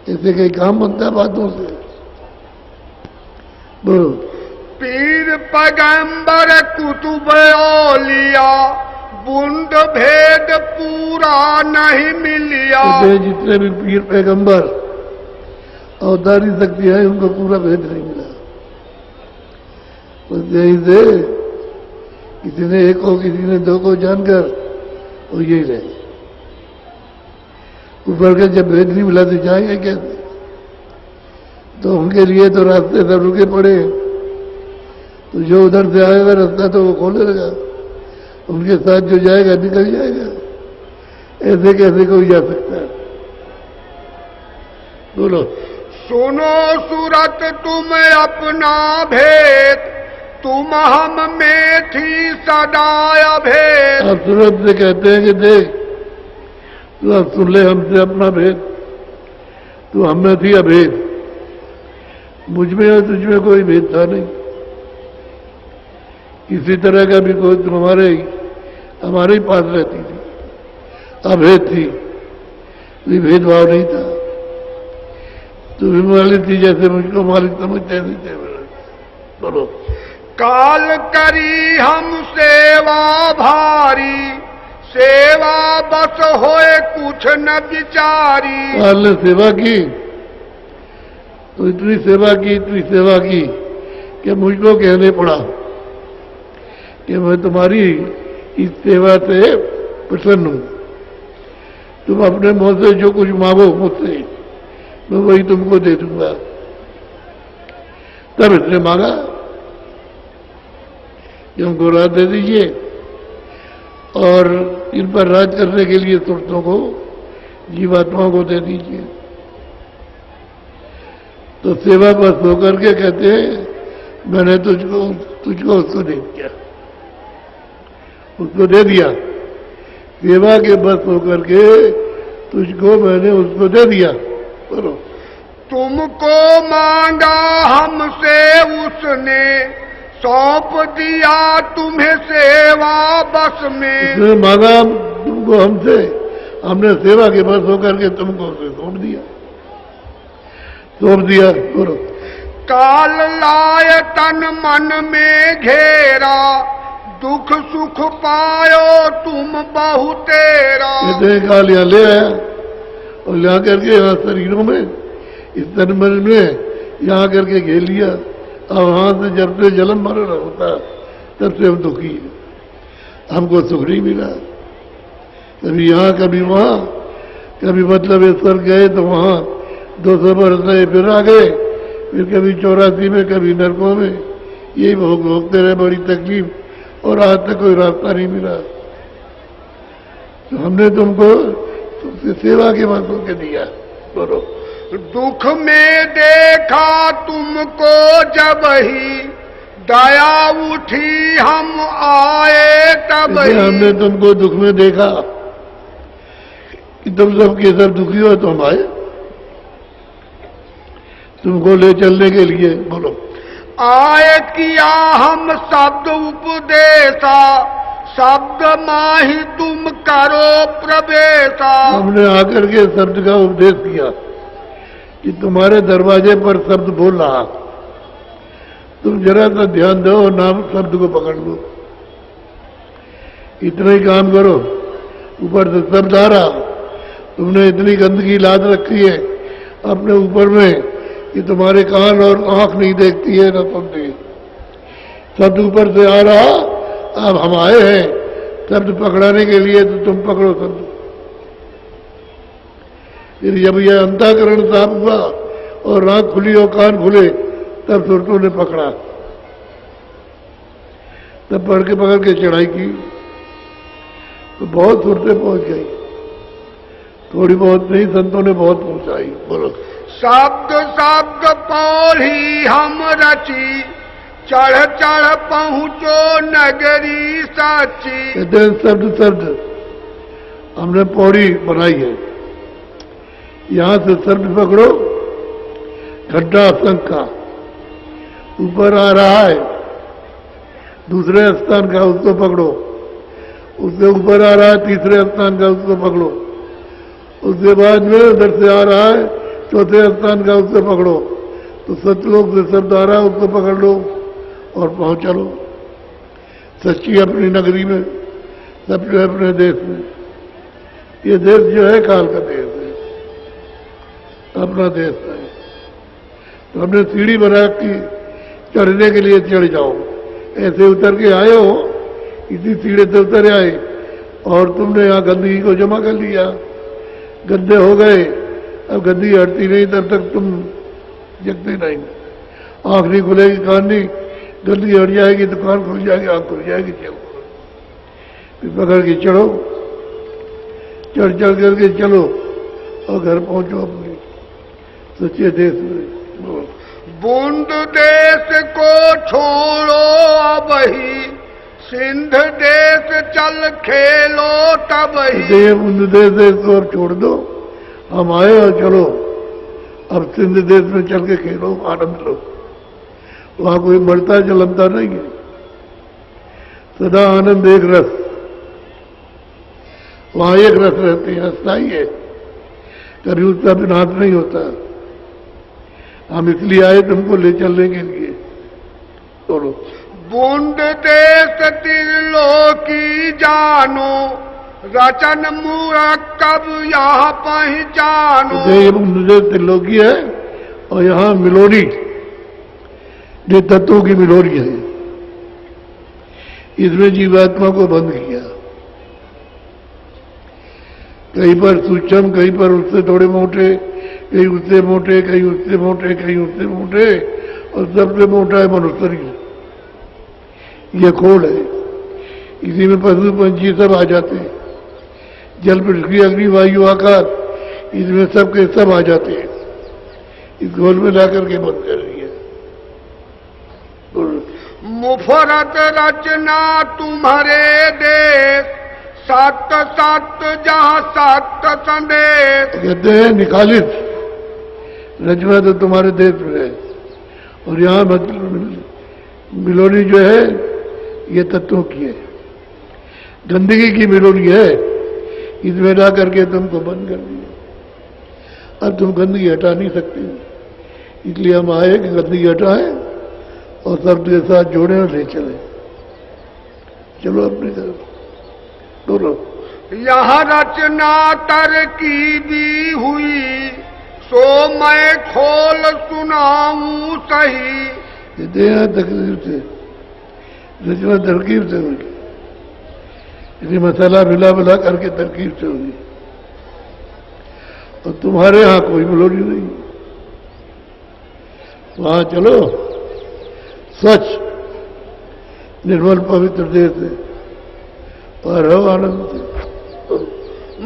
ऐसे कई काम बनता है बातों से। बोलो। पीर पैगंबर कुतुब औलिया, बुंद भेद पूरा नहीं मिलिया। तो जितने भी पीर पैगंबर अवतारी शक्ति है, उनको पूरा भेद नहीं मिला। बस यही से किसी ने 1 को, किसी ने 2 को जानकर वो यही रहे। ऊपर के जब भेद नहीं मिला तो जाएंगे कैसे? तो उनके लिए तो रास्ते सब रुके पड़े, तो जो उधर से आएगा रास्ता तो वो खोले लगा, उनके साथ जो जाएगा निकल जाएगा। ऐसे कैसे कोई जा सकता है? बोलो। सुनो सूरत तुम अपना भेद, तुम हम में थी सदा अभेद। आप सूरत से कहते हैं कि देख तू अब सुन ले हमसे अपना भेद, तू हम में थी अभेद। मुझ में और तुझ में कोई भेद था नहीं, किसी तरह का भी कोई तुम हमारे ही पास रहती थी, अभेद थी, कोई भेदभाव नहीं था। तू भी मालिक थी जैसे मुझको मालिक समझते थे। बोलो। काल करी हम सेवा भारी, सेवा बस होए कुछ न विचारी। काल ने सेवा की तो इतनी सेवा की कि मुझको कहने पड़ा कि मैं तुम्हारी इस सेवा से प्रसन्न हूं, तुम अपने मुंह से जो कुछ मांगो मुझसे मैं वही तुमको दे दूंगा। तब इसने मांगा कि हमको राज दे दीजिए और इन पर राज करने के लिए सुरतों को, जीवात्माओं को दे दीजिए। तो सेवा बस होकर के कहते हैं मैंने तुझको उसको दे दिया, उसको दे दिया। सेवा के बस होकर के तुझको मैंने उसको दे दिया। बोलो। तुमको मांगा हमसे उसने, सौंप दिया तुम्हें सेवा बस में। उसने मांगा तुमको हमसे, हमने सेवा के बस होकर के तुमको उसे सौंप दिया। बोलो। काल लाय तन मन में घेरा, दुख सुख पायो तुम बहुतेरा। काल यहाँ ले आया और ला करके यहाँ शरीरों में, इस तन मन में यहाँ करके घेर लिया। अब वहां से जब से जन्म मरण होता तब से हम दुखी हैं, हमको सुख नहीं मिला। कभी यहाँ कभी वहां, कभी मतलब इस स्वर्ग गए तो वहां 200 बरस रहे, फिर आ गए, फिर कभी 84 में, कभी नरकों में, यही भोगते रहे, बड़ी तकलीफ, और आज तक कोई रास्ता नहीं मिला। तो हमने तुमको तुमसे सेवा के माध्यम के दिया। बोलो। दुख में देखा तुमको जब ही, दया उठी हम आए तब ही। हमने तुमको दुख में देखा कि तुम सब के सब दुखी हो तो हम आए तुमको ले चलने के लिए। बोलो। आए किया हम शब्द उपदेशा, शब्द माही तुम करो प्रवेशा। हमने आकर के शब्द का उपदेश किया कि तुम्हारे दरवाजे पर शब्द बोल रहा, तुम जरा सा ध्यान दो और नाम शब्द को पकड़ लो, इतना ही काम करो। ऊपर से शब्द आ रहा, तुमने इतनी गंदगी लाद रखी है अपने ऊपर में कि तुम्हारे कान और आंख नहीं देखती है, न सुनती। शब्द ऊपर से आ रहा, अब हम आए हैं शब्द पकड़ाने के लिए, तो तुम पकड़ो शब्द। फिर जब यह अंतःकरण साफ हुआ और आंख खुली और कान खुले, तब सुरतों ने पकड़ा, तब पकड़ के चढ़ाई की, तो बहुत सुरतें पहुंच गई, थोड़ी बहुत नहीं, संतों ने बहुत पहुंचाई। बोलो। शब्द शब्द पौड़ी हम रची, चढ़ चढ़ पहुंचो नगरी साची। कहते हैं शब्द हमने पौड़ी बनाई है, यहां से शब्द पकड़ो, घंटा शंका ऊपर आ रहा है, दूसरे स्थान का उसको पकड़ो, उससे ऊपर आ रहा है तीसरे स्थान का, उसको पकड़ो, उसके बाद में उधर से आ रहा है चौथे स्थान का, उससे पकड़ो, तो सतलोक से शब्द आ रहा है, उसको पकड़ लो और पहुंच चलो सच्ची अपनी नगरी में, सब जो है अपने देश में। ये देश जो है काल का देश है, अपना देश है। तो हमने सीढ़ी बना की, चढ़ने के लिए चढ़ जाओ, ऐसे उतर के आए हो, इसी सीढ़े से उतर आए और तुमने यहाँ गंदगी को जमा कर लिया, गंदे हो गए। अब गंदगी हटती नहीं तब तक तुम जगते नहीं, आंख नहीं खुलेगी, कान नहीं, गंदगी हट जाएगी तो कान खुल जाएगी, आंख खुल जाएगी। चल फिर पकड़ के चढ़ो, चढ़ चढ़ करके चलो और घर पहुंचो अपने सच्चे देश में। बूंद देश को छोड़ो अब ही, सिंध देश चल खेलो तब ही। बूंद देश को अब छोड़ दो, हम आए और चलो अब सिंध देश में चल के खेलो, आनंद लो। वहां कोई मरता जलमता नहीं है, सदा आनंद एक रस, वहां एक रस रहते हैं, अस्थाई है, कभी उसका विनाश नहीं होता। हम इसलिए आए तुमको ले चलने के लिए। बोलो। बूंद देश त्रिलोकी जानो, रचन मुरक्कब यहाँ पहचानो। ये बूंद देश त्रिलोकी है और यहाँ मिलोरी, जो तत्वों की मिलोरी है, इसमें जीवात्मा को बंद किया। कहीं पर सूक्ष्म, कहीं पर उससे थोड़े मोटे, कहीं उससे मोटे, कहीं उससे मोटे, कहीं उससे मोटे, और सबसे मोटा है मनुष्य। ये खोल है, इसी में पशु पंछी सब आ जाते हैं। जल, पृथ्वी, अग्नि, वायु, आकाश, इसमें सब के सब आ जाते हैं। इस खोल में ला करके बंद कर रही है। मुफरत रचना तुम्हारे देश, सत्य सत्य जहाँ सत्य संदेश। कहते हैं निखालित रचना तो तुम्हारे देश में है, और यहाँ मिलोनी जो है ये तत्वों की है, गंदगी की मिलोनी है, इसमें ला करके तुमको बंद कर दिया। अब तुम गंदगी हटा नहीं सकते, इसलिए हम आए कि गंदगी हटाएं और सबके साथ जोड़े और ले चले। चलो अपनी तरफ। बोलो। यहाँ रचना तरकीबी हुई, सो मैं खोल सुनाऊं सही। कहते हैं तकलीफ से, रचना तरकीब से होगी, इसी मसाला मिला मिला करके तरकीब से होगी। और तुम्हारे यहाँ कोई मिलोनी नहीं। वहां चलो, स्वच्छ निर्मल पवित्र देश है, और रहो आनंद से।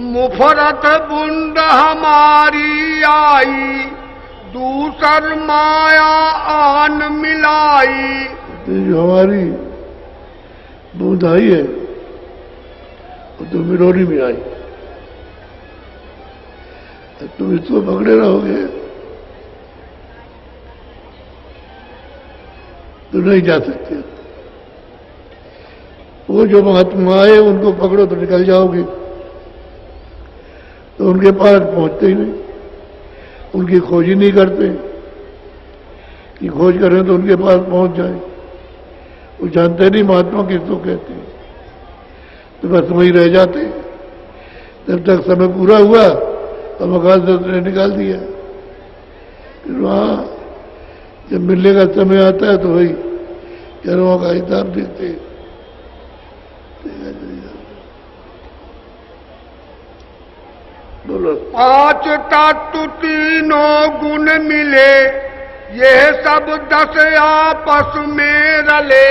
मुफरत बूंद हमारी आई, दूसर माया आन मिलाई। जो हमारी बूंद आई है वो तो मिलोनी में आई, तुम इसको पकड़े रहोगे तो नहीं जा सकते। वो जो महात्मा आए उनको पकड़ो तो निकल जाओगे, तो उनके पास पहुंचते ही नहीं, उनकी खोज ही नहीं करते कि खोज करें तो उनके पास पहुंच जाए। वो जानते नहीं महात्मा किसको कहते हैं, तो बस वहीं रह जाते। जब तक समय पूरा हुआ तो मकान से निकाल दिया। फिर वहां जब मिलने का समय आता है तो वही कर्मों का हिसाब देते। बोलो। पांच तत्व तीनों गुण मिले, ये सब 10 आपस में रले।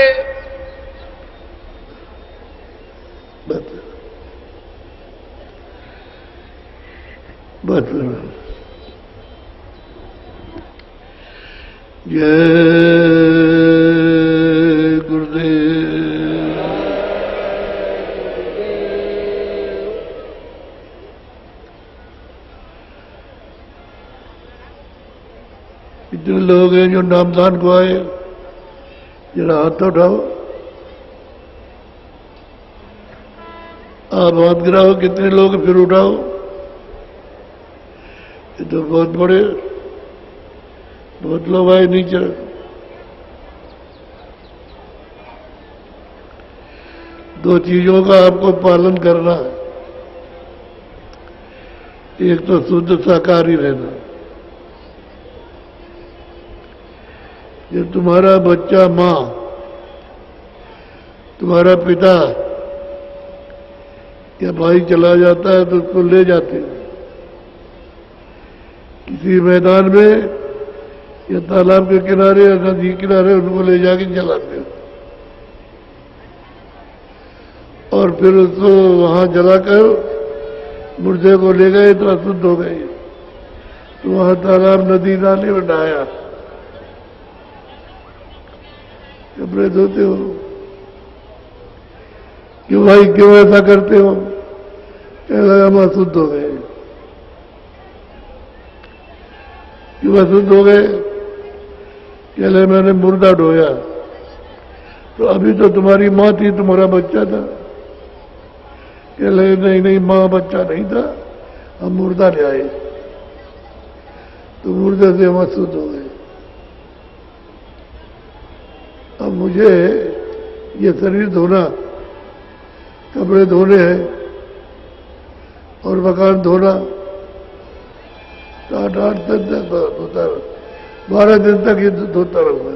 बस बस जय गुरुदेव। इतने लोग हैं जो नामदान को आए, जरा हाथ उठाओ। आप हाथ गिराओ, कितने लोग फिर उठाओ। ये तो बहुत लोग आए नीचे। दो चीजों का आपको पालन करना है, एक तो शुद्ध शाकाहारी रहना। जब तुम्हारा बच्चा, मां, तुम्हारा पिता या भाई चला जाता है तो उसको ले जाते हैं किसी मैदान में या तालाब के किनारे या नदी किनारे, उनको ले जाके जलाते हैं। और फिर उसको वहां जलाकर मुर्दे को ले गए तो अशुद्ध हो गए। तो वहां तालाब नदी नाले में नहाया। कपड़े धोते हो, क्यों भाई क्यों ऐसा करते हो? कहने लगा हम अशुद्ध हो गए। क्यों अशुद्ध हो गए? कह लगे मैंने मुर्दा ढोया। तो अभी तो तुम्हारी माँ थी, तुम्हारा बच्चा था। कह लगे नहीं नहीं, माँ बच्चा नहीं था, हम मुर्दा ले आए। तो मुर्दे से हम अशुद्ध हो गए। अब मुझे ये शरीर धोना, कपड़े धोने हैं और मकान धोना, 8 दिन तक धोता रहूँ, 12 दिन तक ये धोता रहूंगा,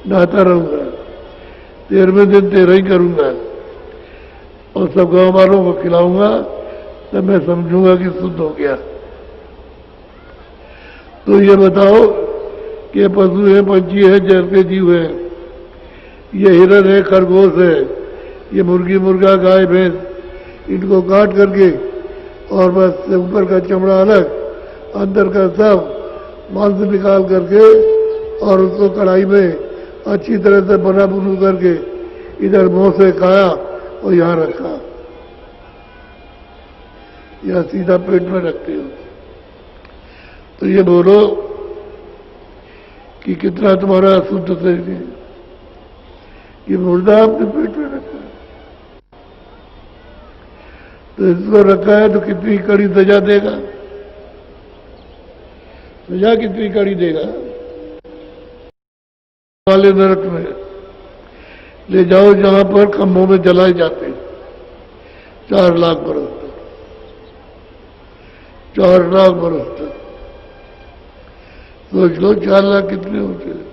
नहाता रहूंगा। 13वें दिन 13 ही करूंगा और सब गांव वालों को खिलाऊंगा, तब मैं समझूंगा कि शुद्ध हो गया। तो ये बताओ कि पशु है, पंछी है, जल के जीव है, ये हिरण है, खरगोश है, ये मुर्गी मुर्गा गाय भैंस, इनको काट करके और बस ऊपर का चमड़ा अलग, अंदर का सब मांस निकाल करके और उसको कढ़ाई में अच्छी तरह से बना बुनू करके इधर मुंह से खाया और यहां रखा, या सीधा पेट में रखते हो। तो ये बोलो कि कितना तुम्हारा शुद्ध शरीर है। ये मुर्दा आपने पेट में रखा है, तो इसको रखा है तो कितनी कड़ी सजा देगा? सजा कितनी कड़ी देगा? वाले नरक में ले जाओ जहां पर खंभों में जलाए जाते हैं 4 लाख बरस तक, 4 लाख बरस तक। सोच लो 4 लाख कितने होते हैं।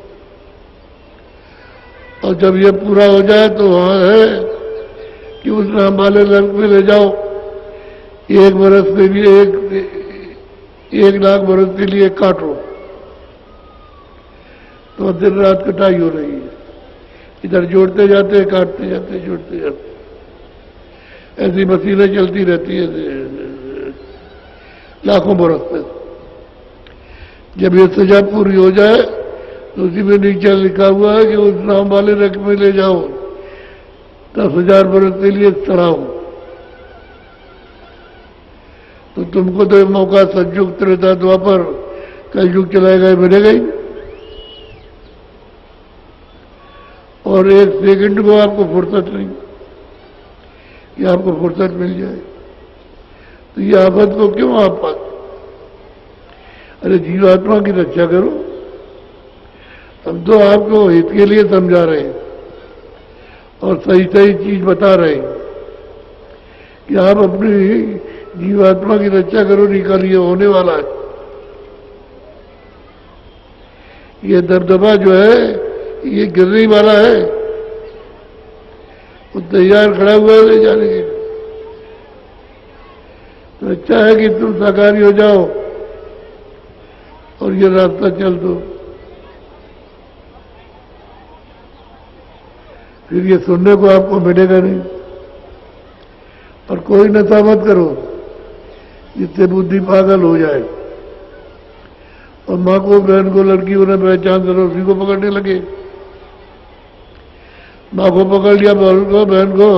और जब ये पूरा हो जाए तो वहां है कि उस नाम वाले नरक में ले जाओ, 1 बरस के लिए 1 लाख बरस के लिए काटो, तो दिन रात कटाई हो रही है। इधर जोड़ते जाते, काटते जाते, जोड़ते जाते, ऐसी मशीनें चलती रहती है लाखों बरस तक। जब ये सजा पूरी हो जाए तो उसी में नीचे लिखा हुआ है कि उस नाम वाले नरक में ले जाओ, 10,000 बरस के लिए चढ़ाओ। तो तुमको तो मौका संयुक्त त्रेता द्वापर कलयुग चलाएगा, मिलेगा ही। और 1 सेकंड को आपको फुर्सत नहीं कि आपको फुर्सत मिल जाए। तो ये आफत को क्यों आप पाते? अरे जीवात्मा की रक्षा करो। हम तो आपको हित के लिए समझा रहे हैं और सही सही चीज बता रहे हैं कि आप अपनी जीवात्मा की रक्षा करो, निकालिए, होने वाला है। ये दबदबा जो है ये गिरने वाला है, वो तैयार खड़ा हुआ है ले जाने के। तो अच्छा है कि तुम साकारी हो जाओ और ये रास्ता चल दो। फिर ये सुनने को आपको मिलेगा नहीं। और कोई नशा मत करो जिससे बुद्धि पागल हो जाए और माँ को, बहन को, लड़की को न पहचान करो, उसी को पकड़ने लगे। माँ को पकड़ लिया, बहन को,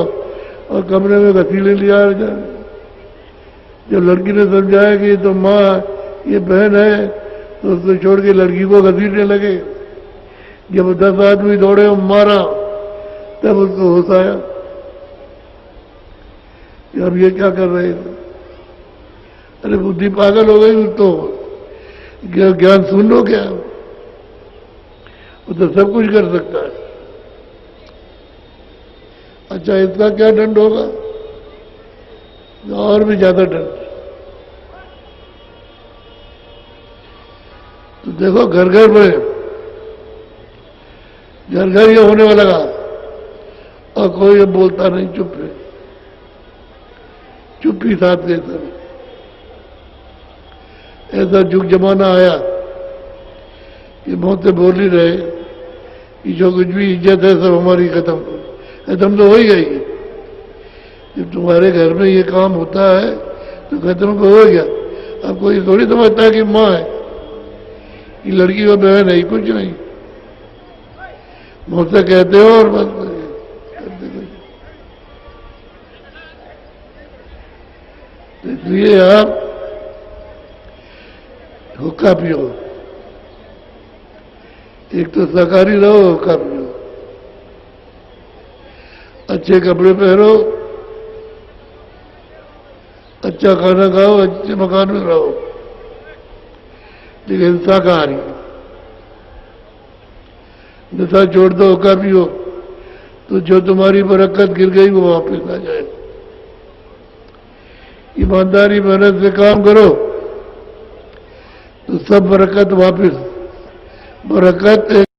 और कमरे में घसीले लिया जाए। जब लड़की ने समझाया कि तो माँ ये बहन है, तो उसको छोड़ के लड़की को घसीटने लगे। जब 10 आदमी दौड़े और मारा, तब उसको होश आया कि अब ये क्या कर रहे हैं। अरे बुद्धि पागल हो गई, तो ज्ञान सुन लो क्या? वो तो सब कुछ कर सकता है। अच्छा, इसका क्या दंड होगा? और भी ज्यादा दंड। तो देखो घर घर में, घर घर ये होने वाला लगा और कोई ये बोलता नहीं, चुप है, चुप ही साथ देता। ऐसा जुग जमाना आया कि बहुत से बोल ही रहे कि जो कुछ भी इज्जत है सब हमारी खत्म तो हो ही गई। जब तुम्हारे घर में ये काम होता है तो खत्म हो गया। अब कोई थोड़ी समझता है कि माँ है, कि लड़की और बहन है, कुछ नहीं, मुझसे कहते हो और बस करते कुछ। इसलिए आप हुक्का पियो, एक तो शाकाहारी रहो, हुक्का पियो, अच्छे कपड़े पहनो, अच्छा खाना खाओ, अच्छे मकान में रहो, लेकिन शाकाहारी। नशा छोड़ दो, हुक्का पियो, तो जो तुम्हारी बरकत गिर गई वो वापस आ जाए। ईमानदारी मेहनत से काम करो तो सब बरकत वापस, बरकत